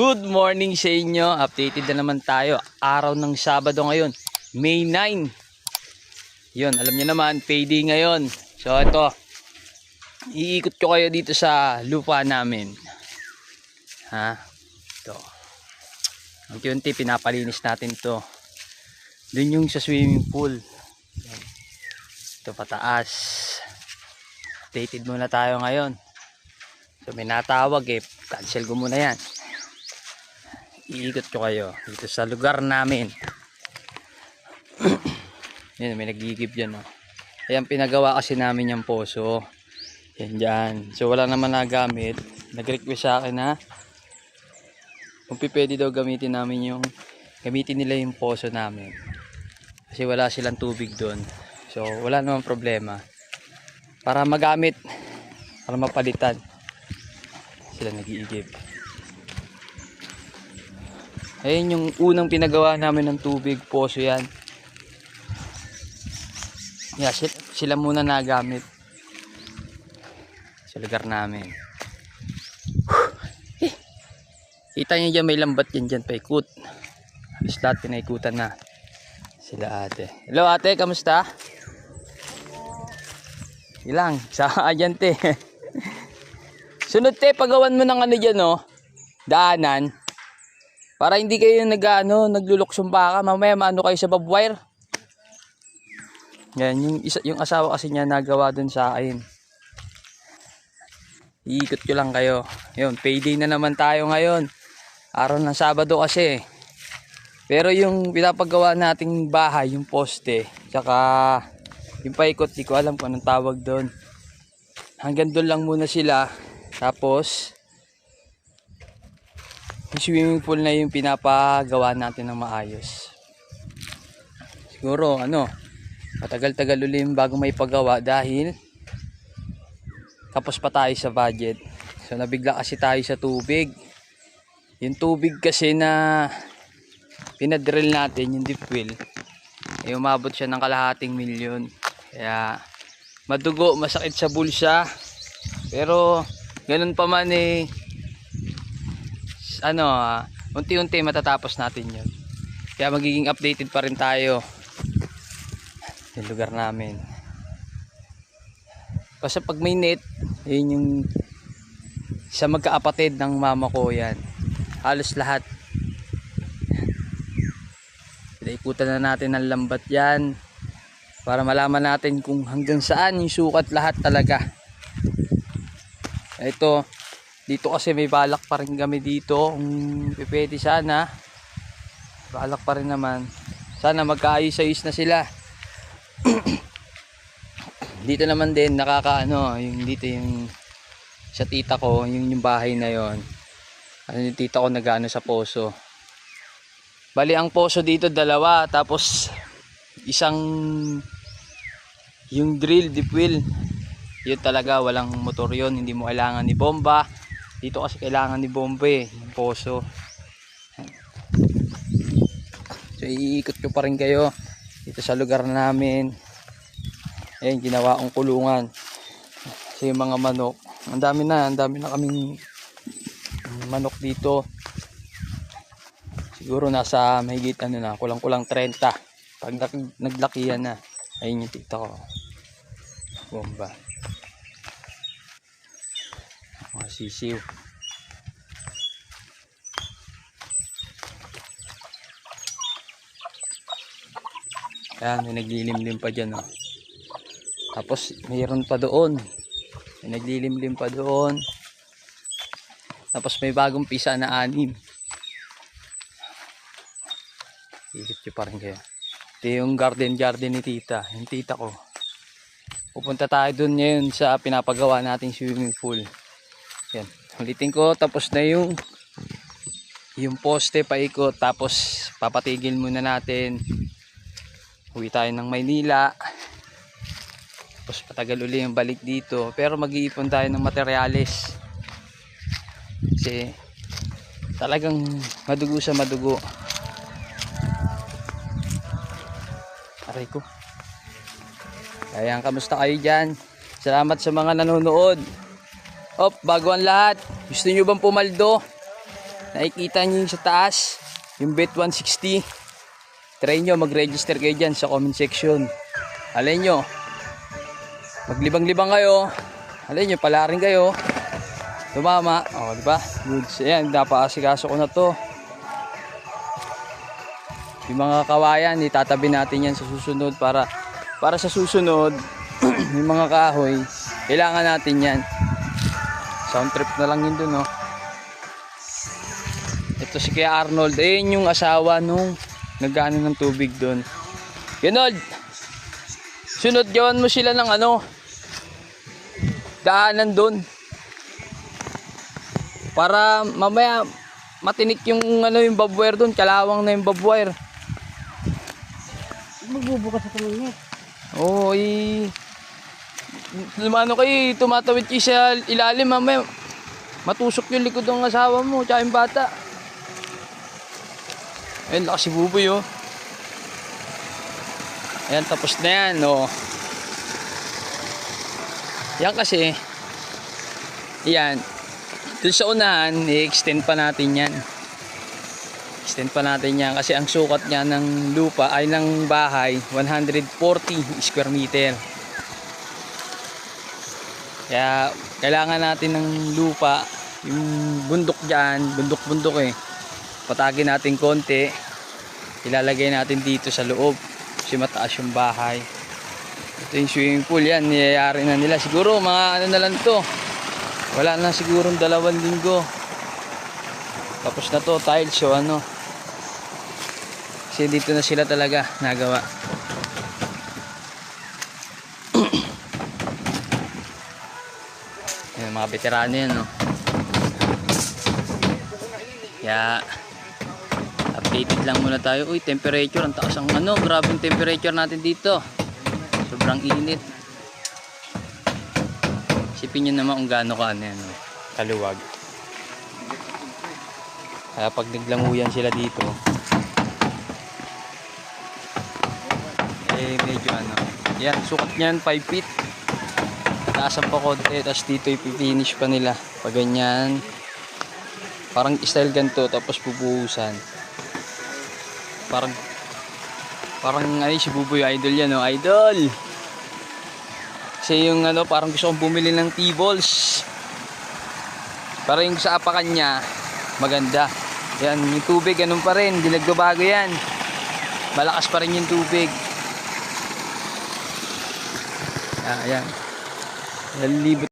Good morning sa inyo. Updated na naman tayo. Araw ng Sabado ngayon, May 9. Yun, alam niyo naman, payday ngayon. So ito, iikot ko kayo dito sa lupa namin. Ito. Unti-unti pinapalinis natin to. Dun yung sa swimming pool. Ito pataas. Updated muna tayo ngayon. So may natawag cancel ko muna yan. Iikot ko kayo dito sa lugar namin. Yan, may nagigib dyan. Ayan, pinagawa kasi namin yung poso. Yan dyan. So wala naman nagamit. Nag-request sa akin na kung pwede daw gamitin nila yung poso namin. Kasi wala silang tubig doon. So wala naman problema. Para magamit, para mapalitan. Sila nag-iigib. Ayun yung unang pinagawa namin ng tubig, poso yan. Yeah, sila muna nagamit sa lugar namin. Kita nyo dyan, may lambat yan dyan, paikot. Halos lahat pinaikutan na sila ate. Hello ate, kamusta? Ilang, saan dyan te? Sunod te, pagawan mo ng ano dyan daanan. Para hindi kayo nagluluksong baka, mamaya maano kayo sa barbwire. Yan, yung asawa kasi niya nagawa dun sa akin. Iikot ko lang kayo. Yun, payday na naman tayo ngayon. Araw ng Sabado kasi. Pero yung pinapagawa nating bahay, yung poste, tsaka yung paikot, di ko alam kung anong tawag doon. Hanggang doon lang muna sila. Tapos yung swimming pool na yung pinapagawa natin ng maayos. Siguro matagal-tagal ulit bago may pagawa dahil tapos pa tayo sa budget. So nabigla kasi tayo sa tubig. Yung tubig kasi na pinadrill natin, yung deep well, umabot siya ng kalahating milyon. Kaya madugo, masakit sa bulsa. Pero ganun pa man unti-unti matatapos natin yun. Kaya magiging updated pa rin tayo yung lugar namin. Kasi pag may net, yun yung sa magkaapatid ng mama ko yan. Halos lahat. Ikutan na natin ang lambat yan para malaman natin kung hanggang saan yung sukat lahat talaga. Ito, dito kasi may balak pa rin kami dito. Kung pwede sana, balak pa rin naman. Sana magkaayos-ayos na sila. Dito naman din yung dito yung sa tita ko, yung bahay na yon. Yung tita ko nag-ano sa poso. Bali ang poso dito dalawa, tapos isang yung drill deep well. Yun talaga, walang motor yun, hindi mo kailangan ni bomba. Dito kasi kailangan ni bomba yung poso. So iikot ko pa rin kayo dito sa lugar namin. Ayan, ginawa kong kulungan. Kasi yung mga manok, ang dami na kaming manok dito. Siguro nasa mahigit kulang-kulang 30. Pag naglakihan na. Ayun yung tita ko. Bomba. Mga sisiw. Ayan, may naglilimlim pa dyan Tapos mayroon pa doon. May naglilimlim pa doon. Tapos may bagong pisa na 6. Ikot nyo pa rin kayo. Ito yung garden ni tita. Yung tita ko. Pupunta tayo dun ngayon sa pinapagawa nating swimming pool. Yan. Ulitin ko, tapos na yung poste paikot. Tapos papatigil muna natin. Uwi tayo ng Maynila. Tapos patagal uli yung balik dito. Pero mag-iipon tayo ng materyales. Kasi talagang madugo sa madugo. Aray ko. Ayan, kamusta kayo dyan? Salamat sa mga nanonood. Bago ang lahat, gusto nyo bang pumaldo? nakikita nyo yung sa taas, yung bet 160. Try nyo, mag-register kayo dyan sa comment section. Alin nyo, maglibang-libang kayo. Alin nyo, pala rin kayo. Tumama. O, diba? Good. So, yan, napakasikaso ko na to. Yung mga kawayan, itatabi natin yan sa susunod para sa susunod, yung mga kahoy, kailangan natin yan. Sound trip na lang yun dun, no? Ito si Kuya Arnold. Ayun yung asawa nung nagano ng tubig dun. Arnold, sunod gawan mo sila ng ano, daanan dun. Para mamaya matinik yung ano, yung barbwire dun. Kalawang na yung barbwire. Magbubukas sa tumingin. Oo, lumano kayo, tumatawid kayo sa ilalim, mamaya matusok yung likod ng asawa mo, tsaka yung bata. Ayun, lakas si Buboy, oh. Ayan, tapos na yan, oh. Yan kasi, yan, dun sa unahan, i-extend pa natin yan. Extend pa natin yan kasi ang sukat niya ng lupa ay ng bahay 140 square meter. Kaya kailangan natin ng lupa, yung bundok dyan, bundok-bundok eh. Patagin natin konti, ilalagay natin dito sa loob kasi mataas yung bahay. Ito yung swimming pool, yan, niyayari na nila. Siguro mga ano na lang to, wala na siguro 2 linggo. Tapos na to, tiles so ano. Kasi dito na sila talaga nagawa. Yan, mga veterano yan, no? Kaya updated lang muna tayo. Uy, temperature, ang taas ang ano, grabe yung temperature natin dito. Sobrang init. Isipin nyo naman kung gaano ka ano yan, no? Kaluwag. Kaya pag naglanguyan sila dito, eh medyo ano, yan, sukat niyan 5 feet. Taasan pa konti, tapos dito ipipinish pa nila pag ganyan, parang style ganito, tapos pupuhusan. Parang ay si Buboy idol yan, no? Idol kasi yung ano, parang gusto kong bumili ng T-balls para yung sa apakan niya maganda. Yan, yung tubig ganun pa rin, hindi nagbabago yan, malakas pa rin yung tubig. Ayan, nalilibot